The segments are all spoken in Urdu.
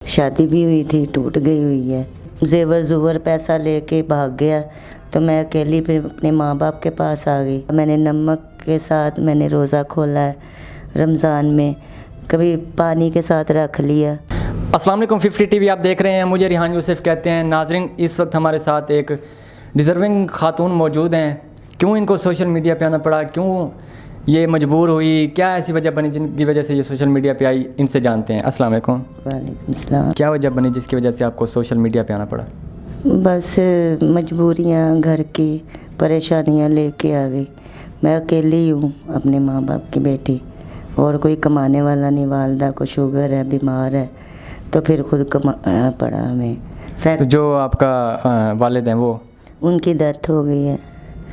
شادی بھی ہوئی تھی ٹوٹ گئی ہوئی ہے. زیور زور پیسہ لے کے بھاگ گیا تو میں اکیلی پھر اپنے ماں باپ کے پاس آ گئی. میں نے نمک کے ساتھ میں نے روزہ کھولا ہے رمضان میں, کبھی پانی کے ساتھ رکھ لیا. السلام علیکم. 50 ٹی وی آپ دیکھ رہے ہیں. مجھے ریحان یوسف کہتے ہیں. ناظرین, اس وقت ہمارے ساتھ ایک ڈیزرونگ خاتون موجود ہیں. کیوں ان کو سوشل میڈیا پہ آنا پڑا, کیوں یہ مجبور ہوئی, کیا ایسی وجہ بنی جن کی وجہ سے یہ سوشل میڈیا پہ آئی, ان سے جانتے ہیں. السلام علیکم. وعلیکم السلام. کیا وجہ بنی جس کی وجہ سے آپ کو سوشل میڈیا پہ آنا پڑا؟ بس مجبوریاں, گھر کی پریشانیاں لے کے آ گئی. میں اکیلی ہوں, اپنے ماں باپ کی بیٹی, اور کوئی کمانے والا نہیں. والدہ کو شوگر ہے, بیمار ہے, تو پھر خود کمانا پڑا ہمیں. جو آپ کا والد ہیں وہ, ان کی ڈیتھ ہو گئی ہے.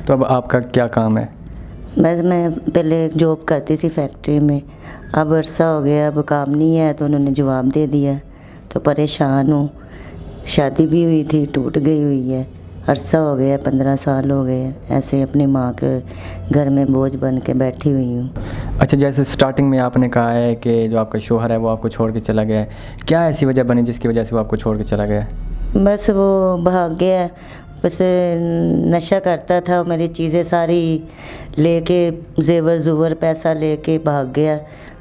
تو اب آپ کا کیا کام ہے؟ بس میں پہلے جاب کرتی تھی فیکٹری میں, اب عرصہ ہو گیا, اب کام نہیں ہے تو انہوں نے جواب دے دیا, تو پریشان ہوں. شادی بھی ہوئی تھی ٹوٹ گئی ہوئی ہے, عرصہ ہو گیا, 15 سال ہو گئے ایسے اپنی ماں کے گھر میں بوجھ بن کے بیٹھی ہوئی ہوں. اچھا, جیسے سٹارٹنگ میں آپ نے کہا ہے کہ جو آپ کا شوہر ہے وہ آپ کو چھوڑ کے چلا گیا ہے, کیا ایسی وجہ بنی جس کی وجہ سے وہ آپ کو چھوڑ کے چلا گیا ہے؟ بس وہ بھاگ گیا, بس نشہ کرتا تھا, میری چیزیں ساری لے کے زیور زور پیسہ لے کے بھاگ گیا,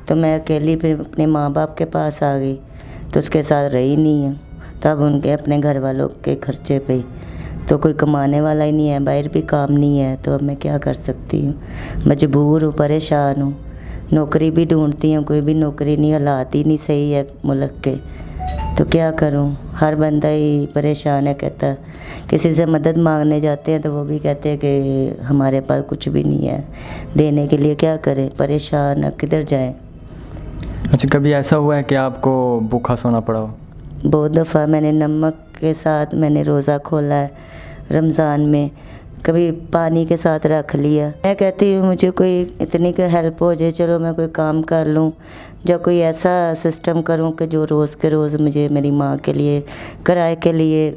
تو میں اکیلی پھر اپنے ماں باپ کے پاس آ گئی, تو اس کے ساتھ رہی نہیں ہوں. تب ان کے اپنے گھر والوں کے خرچے پہ, تو کوئی کمانے والا ہی نہیں ہے, باہر بھی کام نہیں ہے, تو اب میں کیا کر سکتی ہوں. مجبور ہوں, پریشان ہوں, نوکری بھی ڈھونڈتی ہوں, کوئی بھی نوکری نہیں, حالات ہی نہیں صحیح ہے ملک کے, تو کیا کروں. ہر بندہ ہی پریشان ہے, کہتا کسی سے مدد مانگنے جاتے ہیں تو وہ بھی کہتے ہیں کہ ہمارے پاس کچھ بھی نہیں ہے دینے کے لیے, کیا کریں, پریشان ہے, کدھر جائیں. اچھا, کبھی ایسا ہوا ہے کہ آپ کو بھوکا سونا پڑا ہو؟ بہت دفعہ میں نے نمک کے ساتھ میں نے روزہ کھولا ہے رمضان میں, کبھی پانی کے ساتھ رکھ لیا. میں کہتی ہوں مجھے کوئی اتنی کوئی ہیلپ ہو جائے, چلو میں کوئی کام کر لوں, یا کوئی ایسا سسٹم کروں کہ جو روز کے روز مجھے میری ماں کے لیے کرائے کے لیے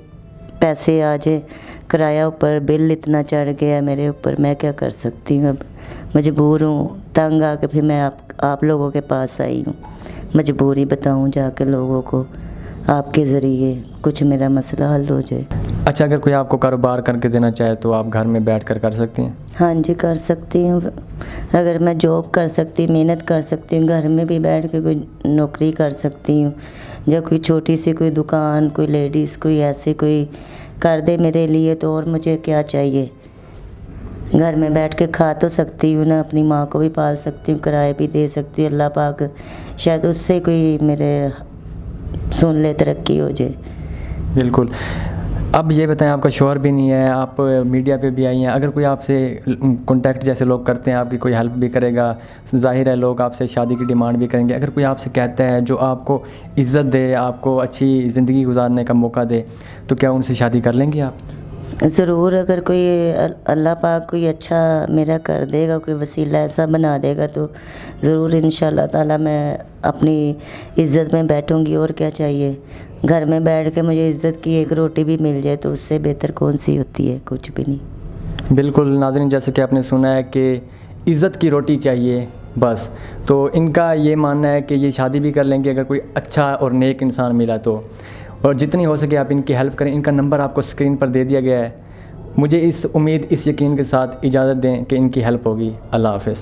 پیسے آ جائیں. کرایہ اوپر بل اتنا چڑھ گیا میرے اوپر, میں کیا کر سکتی ہوں. اب مجبور ہوں, تنگ آ کے پھر میں آپ لوگوں کے پاس آئی ہوں. مجبوری بتاؤں جا کے لوگوں کو, آپ کے ذریعے کچھ میرا مسئلہ حل ہو جائے. اچھا, اگر کوئی آپ کو کاروبار کر کے دینا چاہے تو آپ گھر میں بیٹھ کر سکتی ہیں؟ ہاں جی, کر سکتی ہوں. اگر میں جاب کر سکتی, محنت کر سکتی ہوں, گھر میں بھی بیٹھ کے کوئی نوکری کر سکتی ہوں, یا کوئی چھوٹی سی کوئی دکان, کوئی لیڈیز کوئی ایسے کوئی کر دے میرے لیے, تو اور مجھے کیا چاہیے. گھر میں بیٹھ کے کھا تو سکتی ہوں نا, اپنی ماں کو بھی پال سکتی ہوں, کرائے بھی دے سکتی ہوں. اللہ پاک شاید اس سے کوئی میرے سن لے, ترقی ہو جائے. بالکل. اب یہ بتائیں, آپ کا شوہر بھی نہیں ہے, آپ میڈیا پہ بھی آئی ہیں, اگر کوئی آپ سے کانٹیکٹ جیسے لوگ کرتے ہیں, آپ کی کوئی ہیلپ بھی کرے گا, ظاہر ہے لوگ آپ سے شادی کی ڈیمانڈ بھی کریں گے. اگر کوئی آپ سے کہتا ہے جو آپ کو عزت دے, آپ کو اچھی زندگی گزارنے کا موقع دے, تو کیا ان سے شادی کر لیں گے آپ؟ ضرور, اگر کوئی اللہ پاک کوئی اچھا میرا کر دے گا, کوئی وسیلہ ایسا بنا دے گا, تو ضرور انشاءاللہ تعالیٰ میں اپنی عزت میں بیٹھوں گی. اور کیا چاہیے, گھر میں بیٹھ کے مجھے عزت کی ایک روٹی بھی مل جائے تو اس سے بہتر کون سی ہوتی ہے, کچھ بھی نہیں. بالکل. ناظرین, جیسے کہ آپ نے سنا ہے کہ عزت کی روٹی چاہیے بس, تو ان کا یہ ماننا ہے کہ یہ شادی بھی کر لیں گے اگر کوئی اچھا اور نیک انسان ملا تو, اور جتنی ہو سکے آپ ان کی ہیلپ کریں. ان کا نمبر آپ کو اسکرین پر دے دیا گیا ہے. مجھے اس امید, اس یقین کے ساتھ اجازت دیں کہ ان کی ہیلپ ہوگی. اللہ حافظ.